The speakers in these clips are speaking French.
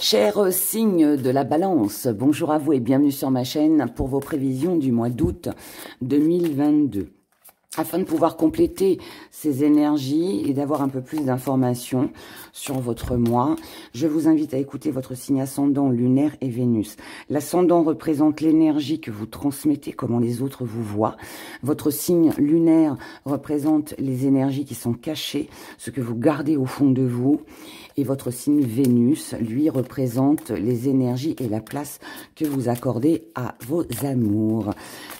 Chers signes de la balance, bonjour à vous et bienvenue sur ma chaîne pour vos prévisions du mois d'août 2022. Afin de pouvoir compléter ces énergies et d'avoir un peu plus d'informations sur votre mois, je vous invite à écouter votre signe ascendant, lunaire et Vénus. L'ascendant représente l'énergie que vous transmettez, comment les autres vous voient. Votre signe lunaire représente les énergies qui sont cachées, ce que vous gardez au fond de vous. Et votre signe Vénus, lui, représente les énergies et la place que vous accordez à vos amours.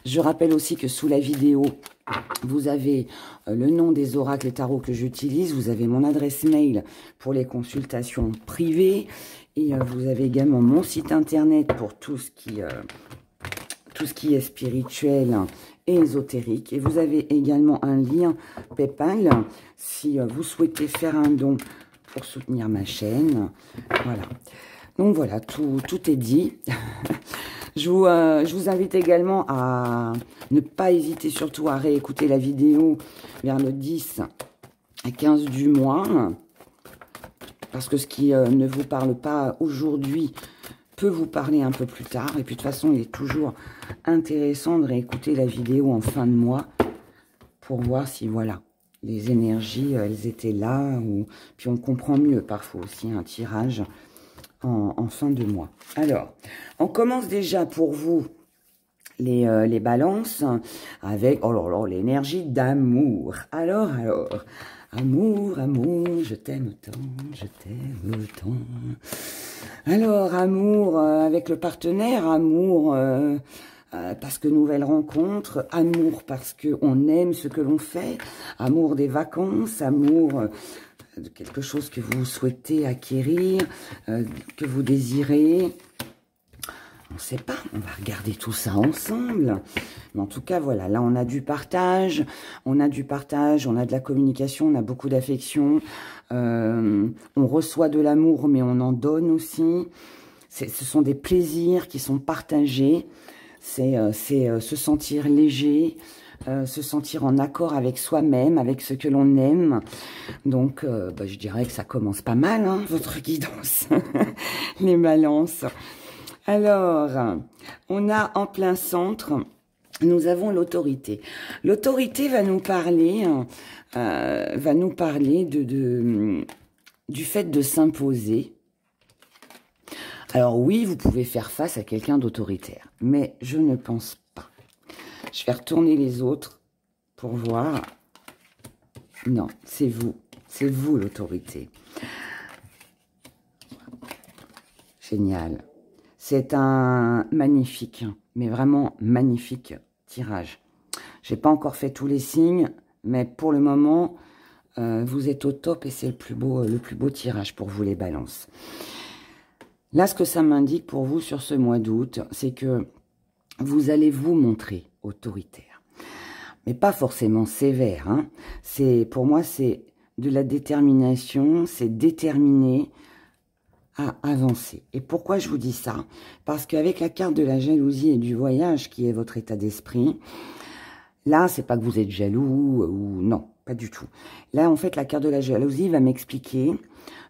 Je rappelle aussi que sous la vidéo, vous avez le nom des oracles et tarots que j'utilise. Vous avez mon adresse mail pour les consultations privées. Et vous avez également mon site internet pour tout ce qui est spirituel et ésotérique. Et vous avez également un lien PayPal si vous souhaitez faire un don pour soutenir ma chaîne. Voilà. Donc voilà, tout est dit. Je vous invite également à ne pas hésiter surtout à réécouter la vidéo vers le 10 à 15 du mois. Parce que ce qui ne vous parle pas aujourd'hui peut vous parler un peu plus tard. Et puis de toute façon, il est toujours intéressant de réécouter la vidéo en fin de mois pour voir si, voilà, les énergies, elles étaient là. Puis on comprend mieux parfois aussi un tirage en fin de mois. Alors, on commence déjà pour vous les balances avec, oh là là, l'énergie d'amour. Alors, amour, amour, je t'aime tant, je t'aime tant. Alors, amour avec le partenaire, amour parce que nouvelle rencontre, amour parce qu'on aime ce que l'on fait, amour des vacances, amour de quelque chose que vous souhaitez acquérir, que vous désirez. On ne sait pas, on va regarder tout ça ensemble. Mais en tout cas, voilà, là on a du partage, on a de la communication, on a beaucoup d'affection. On reçoit de l'amour, mais on en donne aussi. Ce sont des plaisirs qui sont partagés. C'est se sentir léger, se sentir en accord avec soi-même, avec ce que l'on aime. Donc, je dirais que ça commence pas mal, hein, votre guidance, les balances. Alors, on a en plein centre, nous avons l'autorité. L'autorité va nous parler, du fait de s'imposer. Alors oui, vous pouvez faire face à quelqu'un d'autoritaire, mais je ne pense pas. Je vais retourner les autres pour voir. Non, c'est vous l'autorité. Génial. C'est un magnifique, mais vraiment magnifique tirage. J'ai pas encore fait tous les signes, mais pour le moment, vous êtes au top et c'est le plus beau tirage pour vous les balances. Là, ce que ça m'indique pour vous sur ce mois d'août, c'est que vous allez vous montrer autoritaire. Mais pas forcément sévère. Hein. Pour moi, c'est de la détermination, c'est déterminé à avancer. Et pourquoi je vous dis ça? Parce qu'avec la carte de la jalousie et du voyage, qui est votre état d'esprit, là, c'est pas que vous êtes jaloux ou non, pas du tout. Là, en fait, la carte de la jalousie va m'expliquer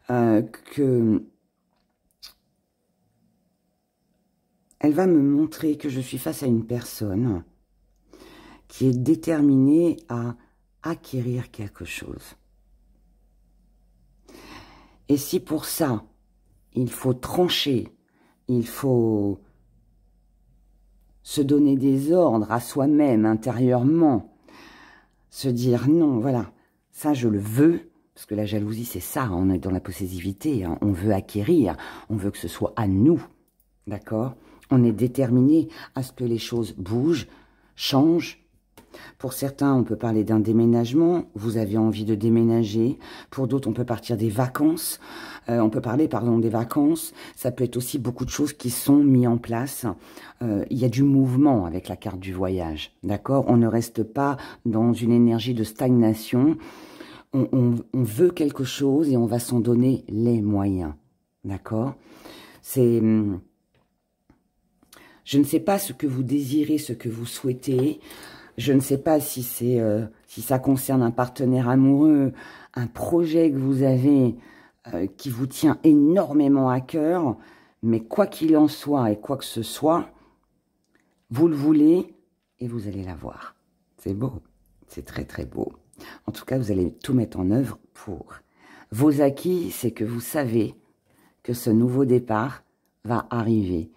que elle va me montrer que je suis face à une personne qui est déterminée à acquérir quelque chose. Et si pour ça, il faut trancher, il faut se donner des ordres à soi-même intérieurement, se dire non, voilà, ça je le veux, parce que la jalousie c'est ça, on est dans la possessivité, hein, on veut acquérir, on veut que ce soit à nous, d'accord? On est déterminé à ce que les choses bougent, changent. Pour certains, on peut parler d'un déménagement. Vous avez envie de déménager. Pour d'autres, on peut partir des vacances. On peut parler, pardon, des vacances. Ça peut être aussi beaucoup de choses qui sont mises en place. Il y a du mouvement avec la carte du voyage. D'accord? On ne reste pas dans une énergie de stagnation. On veut quelque chose et on va s'en donner les moyens. D'accord? Je ne sais pas ce que vous désirez, ce que vous souhaitez. Je ne sais pas si ça concerne un partenaire amoureux, un projet que vous avez qui vous tient énormément à cœur, mais quoi qu'il en soit et quoi que ce soit, vous le voulez et vous allez l'avoir. C'est beau, c'est très très beau. En tout cas, vous allez tout mettre en œuvre pour. Vos acquis, c'est que vous savez que ce nouveau départ va arriver.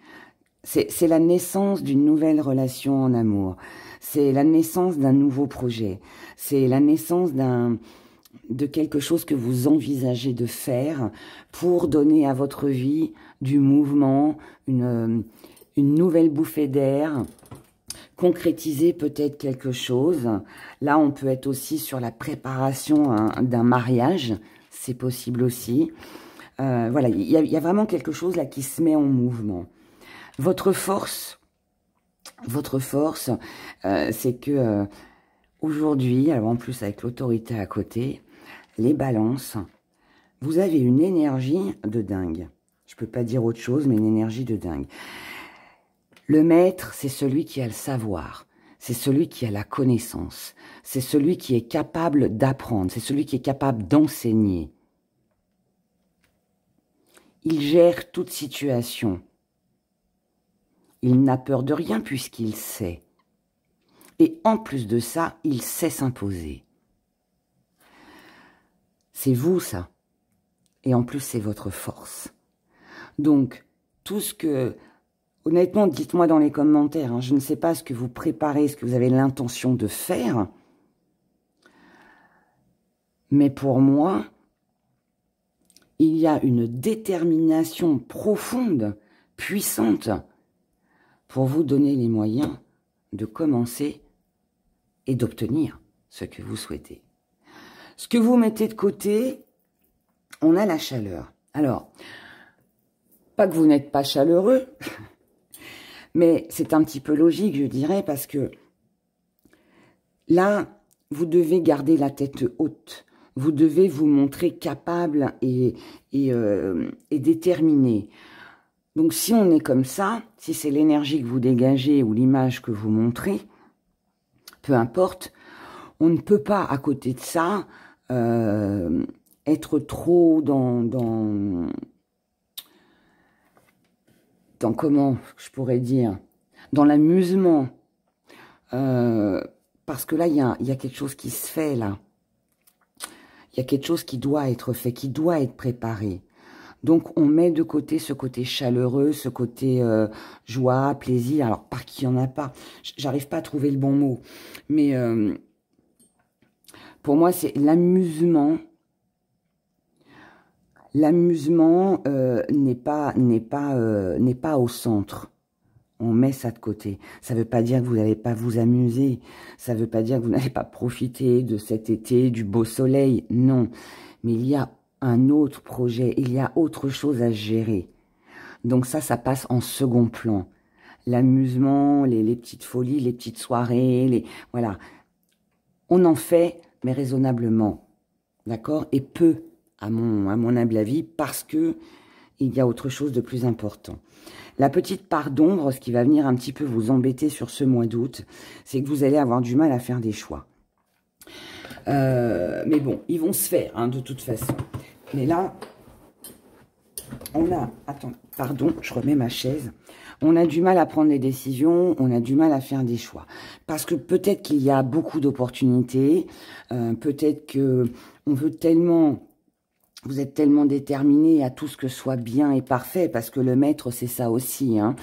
C'est la naissance d'une nouvelle relation en amour. C'est la naissance d'un nouveau projet. C'est la naissance de quelque chose que vous envisagez de faire pour donner à votre vie du mouvement, une nouvelle bouffée d'air, concrétiser peut-être quelque chose. Là, on peut être aussi sur la préparation d'un mariage, c'est possible aussi. Voilà, il y a vraiment quelque chose là qui se met en mouvement. Votre force, c'est que aujourd'hui, alors en plus avec l'autorité à côté, les balances, vous avez une énergie de dingue. Je peux pas dire autre chose, mais une énergie de dingue. Le maître, c'est celui qui a le savoir, c'est celui qui a la connaissance, c'est celui qui est capable d'apprendre, c'est celui qui est capable d'enseigner. Il gère toute situation. Il n'a peur de rien puisqu'il sait. Et en plus de ça, il sait s'imposer. C'est vous, ça. Et en plus, c'est votre force. Donc, tout ce que... Honnêtement, dites-moi dans les commentaires, hein, je ne sais pas ce que vous préparez, ce que vous avez l'intention de faire. Mais pour moi, il y a une détermination profonde, puissante, pour vous donner les moyens de commencer et d'obtenir ce que vous souhaitez. Ce que vous mettez de côté, on a la chaleur. Alors, pas que vous n'êtes pas chaleureux, mais c'est un petit peu logique, je dirais, parce que là, vous devez garder la tête haute. Vous devez vous montrer capable et déterminé. Donc, si on est comme ça, si c'est l'énergie que vous dégagez ou l'image que vous montrez, peu importe, on ne peut pas, à côté de ça, être trop dans comment je pourrais dire, dans l'amusement. Parce que là, il y a quelque chose qui se fait, là. Il y a quelque chose qui doit être fait, qui doit être préparé. Donc, on met de côté ce côté chaleureux, ce côté joie, plaisir. Alors, pas qu'il n'y en a pas. J'arrive pas à trouver le bon mot. Mais pour moi, c'est l'amusement. L'amusement n'est pas au centre. On met ça de côté. Ça ne veut pas dire que vous n'allez pas vous amuser. Ça ne veut pas dire que vous n'allez pas profiter de cet été, du beau soleil. Non. Mais il y a un autre projet. Il y a autre chose à gérer. Donc ça passe en second plan. L'amusement, les petites folies, les petites soirées, voilà. On en fait, mais raisonnablement. D'accord? Et peu, à mon humble avis, parce que il y a autre chose de plus important. La petite part d'ombre, ce qui va venir un petit peu vous embêter sur ce mois d'août, c'est que vous allez avoir du mal à faire des choix. Mais bon, ils vont se faire, hein, de toute façon. Mais là, on a... Attends, pardon, je remets ma chaise. On a du mal à prendre des décisions, on a du mal à faire des choix. Parce que peut-être qu'il y a beaucoup d'opportunités, peut-être que on veut tellement... Vous êtes tellement déterminé à tout ce que soit bien et parfait, parce que le maître, c'est ça aussi, hein.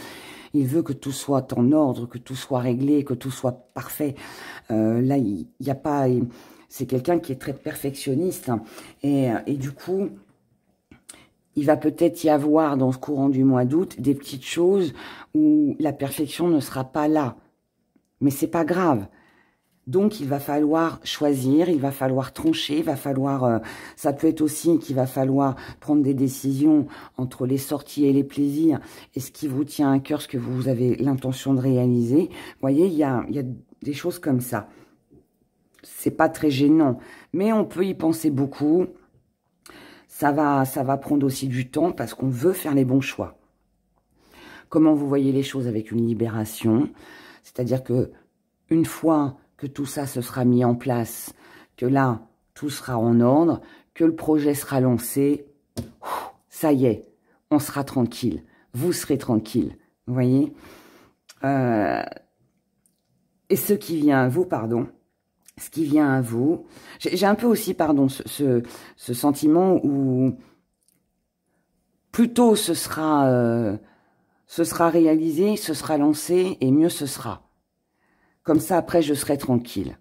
Il veut que tout soit en ordre, que tout soit réglé, que tout soit parfait. Là, il n'y a pas... C'est quelqu'un qui est très perfectionniste. Hein. Et du coup, il va peut-être y avoir, dans ce courant du mois d'août, des petites choses où la perfection ne sera pas là. Mais c'est pas grave. Donc, il va falloir choisir, il va falloir trancher, il va falloir... ça peut être aussi qu'il va falloir prendre des décisions entre les sorties et les plaisirs, et ce qui vous tient à cœur, ce que vous avez l'intention de réaliser. Vous voyez, il y a des choses comme ça. C'est pas très gênant, mais on peut y penser beaucoup. Ça va prendre aussi du temps, parce qu'on veut faire les bons choix. Comment vous voyez les choses avec une libération? C'est-à-dire que une fois... que tout ça se sera mis en place, que là, tout sera en ordre, que le projet sera lancé, ça y est, on sera tranquille. Vous serez tranquille. Vous voyez? Et ce qui vient à vous, pardon, ce qui vient à vous, j'ai un peu aussi, pardon, ce sentiment où plutôt ce sera réalisé, ce sera lancé et mieux ce sera. Comme ça, après, je serai tranquille.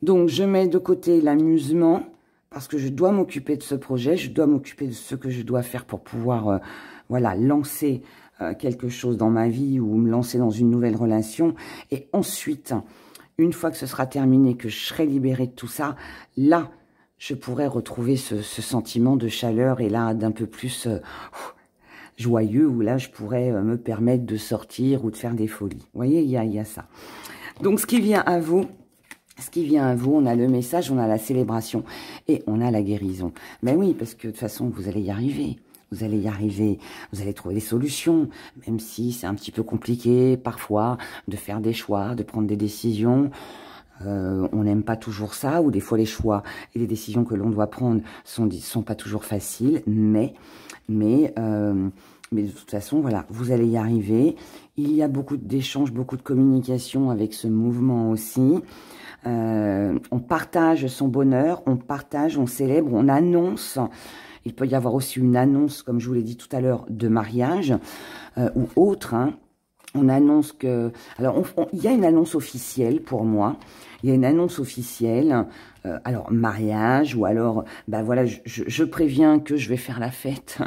Donc, je mets de côté l'amusement parce que je dois m'occuper de ce projet, je dois m'occuper de ce que je dois faire pour pouvoir, voilà, lancer quelque chose dans ma vie ou me lancer dans une nouvelle relation. Et ensuite, une fois que ce sera terminé, que je serai libérée de tout ça, là, je pourrai retrouver ce sentiment de chaleur et là, d'un peu plus joyeux, où là, je pourrais me permettre de sortir ou de faire des folies. Vous voyez, il y a ça. Donc, ce qui vient à vous, on a le message, on a la célébration et on a la guérison. Mais oui, parce que de toute façon, vous allez y arriver. Vous allez y arriver, vous allez trouver des solutions, même si c'est un petit peu compliqué parfois de faire des choix, de prendre des décisions. On n'aime pas toujours ça, ou des fois les choix et les décisions que l'on doit prendre sont pas toujours faciles, mais de toute façon, voilà, vous allez y arriver. Il y a beaucoup d'échanges, beaucoup de communication avec ce mouvement aussi. On partage son bonheur, on partage, on célèbre, on annonce. Il peut y avoir aussi une annonce, comme je vous l'ai dit tout à l'heure, de mariage ou autre. Hein. On annonce que... Alors, il y a une annonce officielle pour moi. Il y a une annonce officielle, alors mariage, ou alors, ben voilà, je préviens que je vais faire la fête.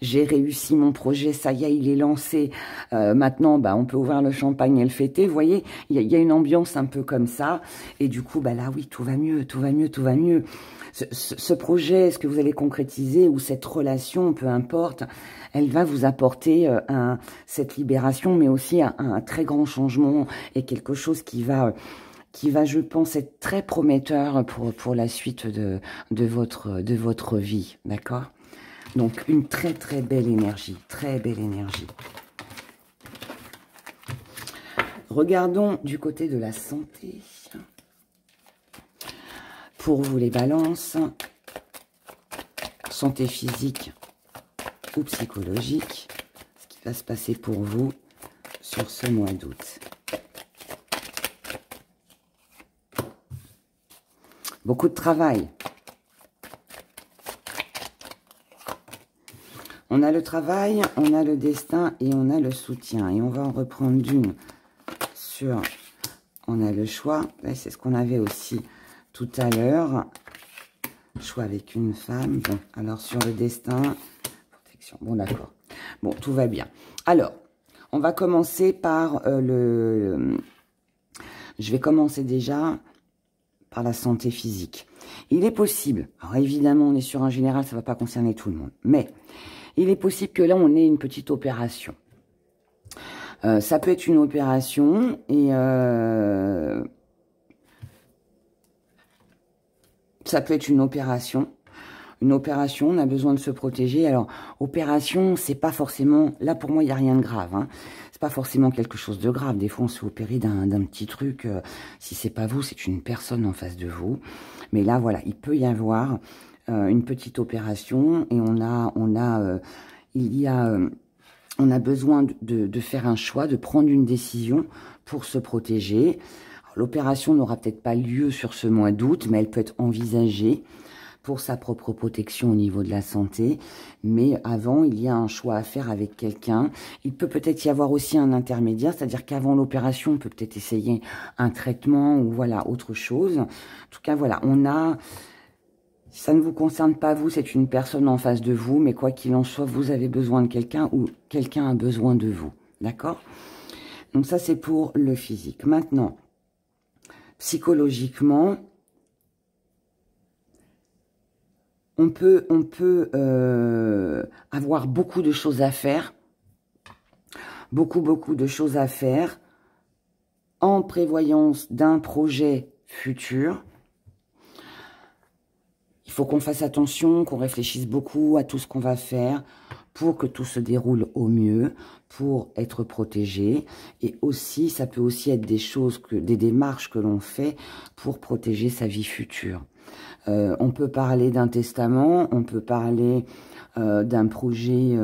J'ai réussi mon projet, ça y est, il est lancé. Maintenant, ben, on peut ouvrir le champagne et le fêter. Vous voyez, il y a une ambiance un peu comme ça. Et du coup, ben là, oui, tout va mieux, tout va mieux, tout va mieux. Ce projet, ce que vous allez concrétiser, ou cette relation, peu importe, elle va vous apporter cette libération, mais aussi un très grand changement et quelque chose qui va, je pense, être très prometteur pour la suite de votre vie, d'accord? Donc, une très, très belle énergie, très belle énergie. Regardons du côté de la santé. Pour vous les balances, santé physique ou psychologique, ce qui va se passer pour vous sur ce mois d'août. Beaucoup de travail. On a le travail, on a le destin et on a le soutien. Et on va en reprendre d'une sur... On a le choix, c'est ce qu'on avait aussi tout à l'heure, choix avec une femme. Bon, alors sur le destin, protection. Bon, d'accord. Bon, tout va bien. Alors, on va commencer par je vais commencer déjà par la santé physique. Il est possible, alors évidemment, on est sur un général, ça ne va pas concerner tout le monde, mais il est possible que là, on ait une petite opération. Ça peut être une opération et... ça peut être une opération. Une opération, on a besoin de se protéger. Alors, opération, c'est pas forcément... Là, pour moi, il n'y a rien de grave. Hein. C'est pas forcément quelque chose de grave. Des fois, on se fait opérer d'un petit truc. Si c'est pas vous, c'est une personne en face de vous. Mais là, voilà, il peut y avoir une petite opération. Et on a besoin de faire un choix, de prendre une décision pour se protéger. L'opération n'aura peut-être pas lieu sur ce mois d'août, mais elle peut être envisagée pour sa propre protection au niveau de la santé. Mais avant, il y a un choix à faire avec quelqu'un. Il peut peut-être y avoir aussi un intermédiaire, c'est-à-dire qu'avant l'opération, on peut peut-être essayer un traitement ou voilà, autre chose. En tout cas, voilà, on a... Ça ne vous concerne pas vous, c'est une personne en face de vous, mais quoi qu'il en soit, vous avez besoin de quelqu'un ou quelqu'un a besoin de vous. D'accord? Donc ça, c'est pour le physique. Maintenant... Psychologiquement, on peut avoir beaucoup de choses à faire, beaucoup de choses à faire en prévoyance d'un projet futur. Il faut qu'on fasse attention, qu'on réfléchisse beaucoup à tout ce qu'on va faire pour que tout se déroule au mieux, pour être protégé. Et aussi, ça peut aussi être des choses, des démarches que l'on fait pour protéger sa vie future. On peut parler d'un testament, on peut parler d'un projet,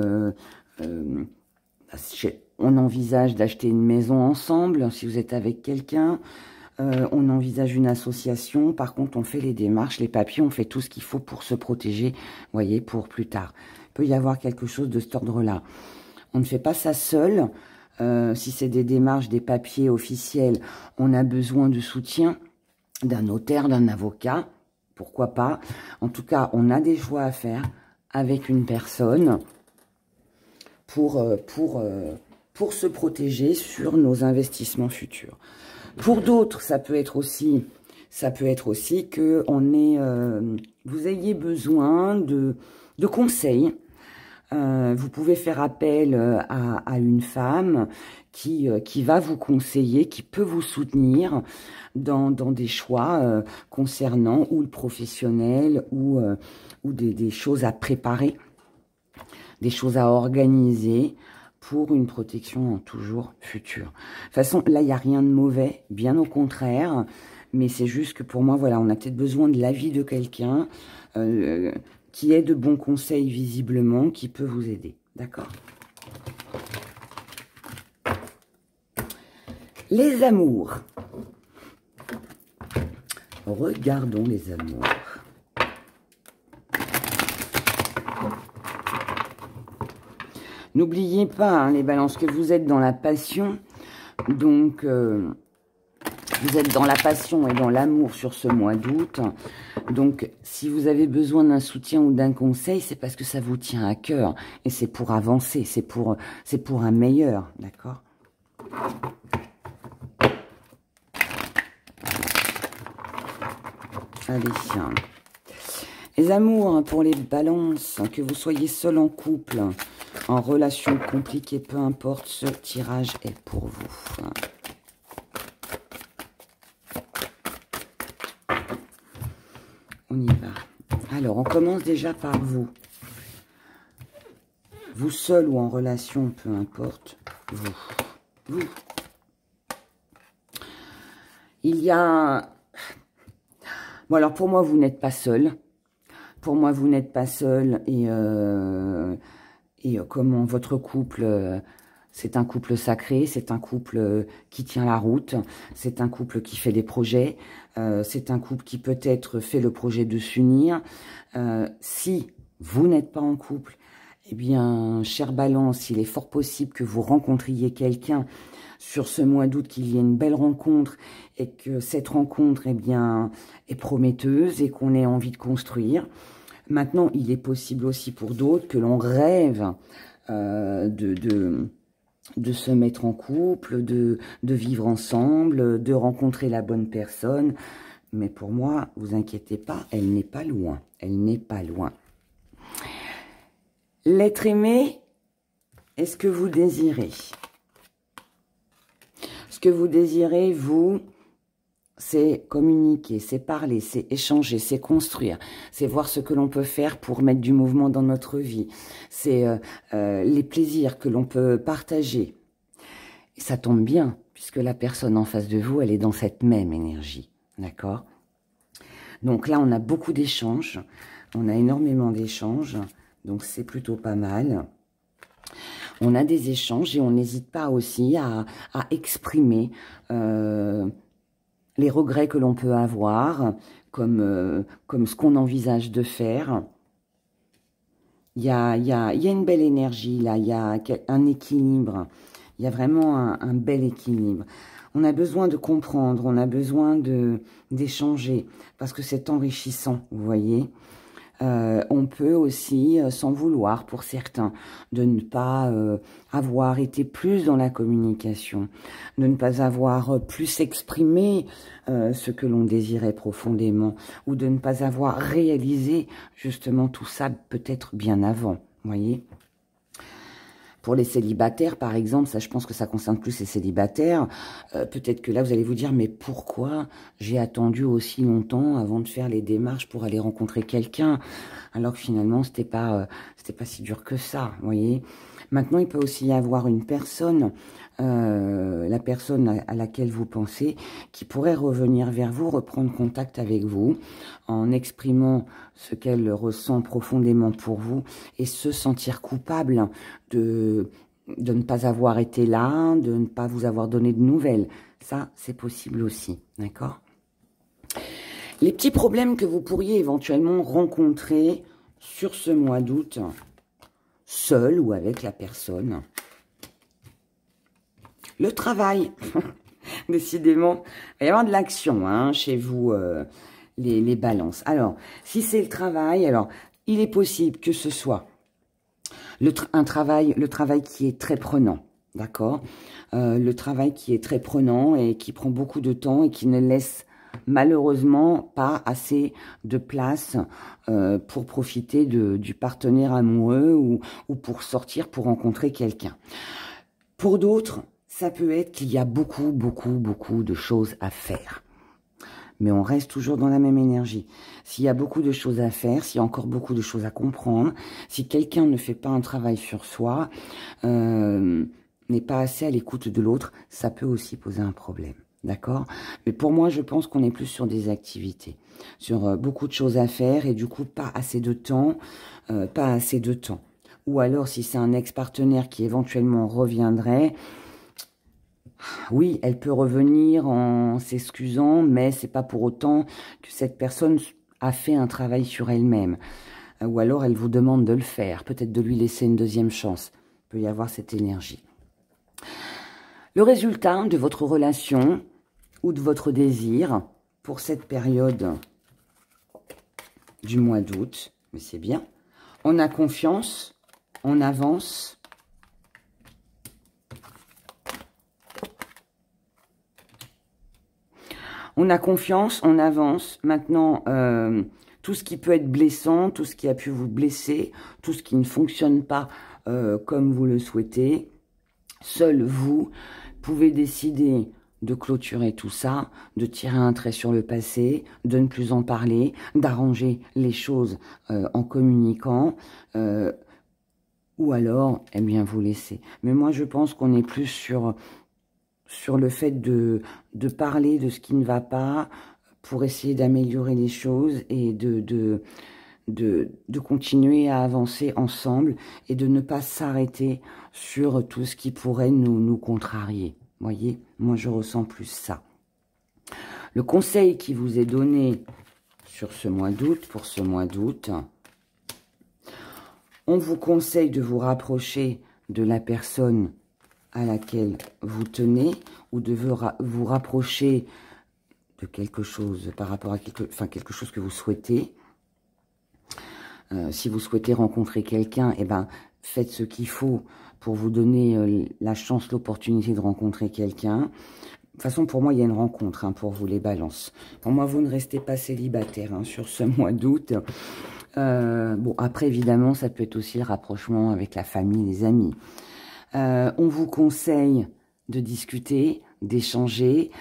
on envisage d'acheter une maison ensemble, si vous êtes avec quelqu'un, on envisage une association, par contre on fait les démarches, les papiers, on fait tout ce qu'il faut pour se protéger, vous voyez, pour plus tard. Il peut y avoir quelque chose de cet ordre-là. On ne fait pas ça seul, si c'est des démarches, des papiers officiels, on a besoin de soutien d'un notaire, d'un avocat, pourquoi pas. En tout cas, on a des choix à faire avec une personne pour se protéger sur nos investissements futurs. Pour d'autres, ça peut être aussi que vous ayez besoin de conseils. Vous pouvez faire appel à une femme qui va vous conseiller, qui peut vous soutenir dans des choix concernant ou le professionnel ou des choses à préparer, des choses à organiser pour une protection toujours future. De toute façon, là, il n'y a rien de mauvais, bien au contraire, mais c'est juste que pour moi, voilà, on a peut-être besoin de l'avis de quelqu'un qui ait de bons conseils visiblement, qui peut vous aider. D'accord? Les amours. Regardons les amours. N'oubliez pas, hein, les balances, que vous êtes dans la passion. Donc, vous êtes dans la passion et dans l'amour sur ce mois d'août. Donc, si vous avez besoin d'un soutien ou d'un conseil, c'est parce que ça vous tient à cœur. Et c'est pour avancer, c'est pour un meilleur, d'accord? Allez, les amours, pour les balances, que vous soyez seul en couple, en relation compliquée, peu importe, ce tirage est pour vous. On y va. Alors, on commence déjà par vous. Vous seul ou en relation, peu importe, vous. Il y a... Bon, alors pour moi, vous n'êtes pas seul. Pour moi, vous n'êtes pas seul et comment votre couple, c'est un couple sacré, c'est un couple qui tient la route, c'est un couple qui fait des projets, c'est un couple qui peut-être fait le projet de s'unir. Si vous n'êtes pas en couple, eh bien, chère Balance, il est fort possible que vous rencontriez quelqu'un sur ce mois d'août, qu'il y ait une belle rencontre et que cette rencontre, eh bien, est prometteuse et qu'on ait envie de construire. Maintenant, il est possible aussi pour d'autres que l'on rêve de se mettre en couple, de vivre ensemble, de rencontrer la bonne personne. Mais pour moi, vous inquiétez pas, elle n'est pas loin. Elle n'est pas loin. L'être aimé, est-ce que vous désirez? Ce que vous désirez, vous, c'est communiquer, c'est parler, c'est échanger, c'est construire, c'est voir ce que l'on peut faire pour mettre du mouvement dans notre vie. C'est les plaisirs que l'on peut partager. Et ça tombe bien, puisque la personne en face de vous, elle est dans cette même énergie. D'accord? Donc là, on a beaucoup d'échanges. On a énormément d'échanges. Donc c'est plutôt pas mal. On a des échanges et on n'hésite pas aussi à exprimer les regrets que l'on peut avoir, comme ce qu'on envisage de faire. Il y a une belle énergie là, il y a un équilibre. Il y a vraiment un bel équilibre. On a besoin de comprendre, on a besoin d'échanger, parce que c'est enrichissant, vous voyez. On peut aussi, s'en vouloir pour certains, de ne pas avoir été plus dans la communication, de ne pas avoir plus exprimé ce que l'on désirait profondément, ou de ne pas avoir réalisé justement tout ça peut-être bien avant, vous voyez. Pour les célibataires, par exemple, ça, je pense que ça concerne plus les célibataires. Peut-être que là, vous allez vous dire, mais pourquoi j'ai attendu aussi longtemps avant de faire les démarches pour aller rencontrer quelqu'un, alors que finalement, c'était pas si dur que ça, vous voyez. Maintenant, il peut aussi y avoir une personne la personne à laquelle vous pensez, qui pourrait revenir vers vous, reprendre contact avec vous, en exprimant ce qu'elle ressent profondément pour vous, et se sentir coupable de ne pas avoir été là, de ne pas vous avoir donné de nouvelles. Ça, c'est possible aussi, d'accord ? Les petits problèmes que vous pourriez éventuellement rencontrer sur ce mois d'août, seul ou avec la personne. Le travail, décidément, il va y avoir de l'action hein, chez vous, les balances. Alors, si c'est le travail, alors il est possible que ce soit le travail qui est très prenant, d'accord ? Le travail qui est très prenant et qui prend beaucoup de temps et qui ne laisse malheureusement pas assez de place pour profiter du partenaire amoureux ou pour sortir, pour rencontrer quelqu'un. Pour d'autres, ça peut être qu'il y a beaucoup de choses à faire. Mais on reste toujours dans la même énergie. S'il y a beaucoup de choses à faire, s'il y a encore beaucoup de choses à comprendre, si quelqu'un ne fait pas un travail sur soi, n'est pas assez à l'écoute de l'autre, ça peut aussi poser un problème. D'accord? Mais pour moi, je pense qu'on est plus sur des activités, sur beaucoup de choses à faire et du coup, pas assez de temps, Ou alors, si c'est un ex-partenaire qui éventuellement reviendrait, oui, elle peut revenir en s'excusant, mais c'est pas pour autant que cette personne a fait un travail sur elle-même. Ou alors, elle vous demande de le faire, peut-être de lui laisser une deuxième chance. Il peut y avoir cette énergie. Le résultat de votre relation ou de votre désir pour cette période du mois d'août, mais c'est bien. On a confiance, on avance. On a confiance, on avance. Maintenant, tout ce qui peut être blessant, tout ce qui a pu vous blesser, tout ce qui ne fonctionne pas comme vous le souhaitez, seul vous pouvez décider de clôturer tout ça, de tirer un trait sur le passé, de ne plus en parler, d'arranger les choses en communiquant, ou alors, eh bien, vous laissez. Mais moi, je pense qu'on est plus sur le fait de parler de ce qui ne va pas pour essayer d'améliorer les choses et de continuer à avancer ensemble et de ne pas s'arrêter sur tout ce qui pourrait nous contrarier. Voyez, moi je ressens plus ça. Le conseil qui vous est donné sur ce mois d'août, pour ce mois d'août, on vous conseille de vous rapprocher de la personne à laquelle vous tenez ou de vous rapprocher de quelque chose par rapport à quelque chose que vous souhaitez. Si vous souhaitez rencontrer quelqu'un, eh ben, faites ce qu'il faut pour vous donner la chance, l'opportunité de rencontrer quelqu'un. De toute façon, pour moi, il y a une rencontre hein, pour vous, les balances. Pour moi, vous ne restez pas célibataire hein, sur ce mois d'août. Bon, après, évidemment, ça peut être aussi le rapprochement avec la famille, les amis. On vous conseille de discuter, d'échanger,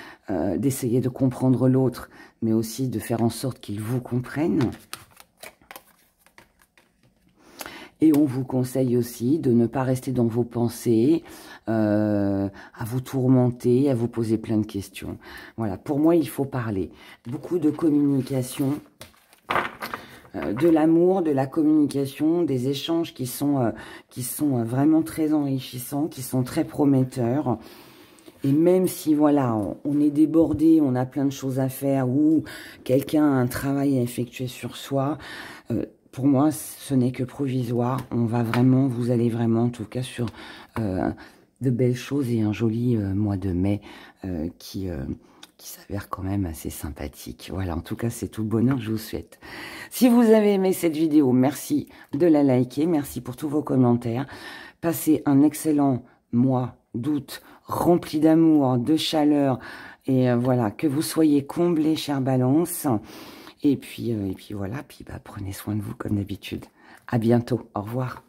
d'essayer de comprendre l'autre, mais aussi de faire en sorte qu'il vous comprenne. Et on vous conseille aussi de ne pas rester dans vos pensées, à vous tourmenter, à vous poser plein de questions. Voilà, pour moi, il faut parler. Beaucoup de communication, de l'amour, de la communication, des échanges qui sont vraiment très enrichissants, qui sont très prometteurs. Et même si, voilà, on est débordé, on a plein de choses à faire ou quelqu'un a un travail à effectuer sur soi, pour moi, ce n'est que provisoire. Vous allez vraiment, en tout cas, sur de belles choses et un joli mois de mai qui s'avère quand même assez sympathique. Voilà, en tout cas, c'est tout le bonheur que je vous souhaite. Si vous avez aimé cette vidéo, merci de la liker. Merci pour tous vos commentaires. Passez un excellent mois d'août rempli d'amour, de chaleur. Et voilà, que vous soyez comblés, chère Balance. Et puis voilà, prenez soin de vous comme d'habitude. À bientôt. Au revoir.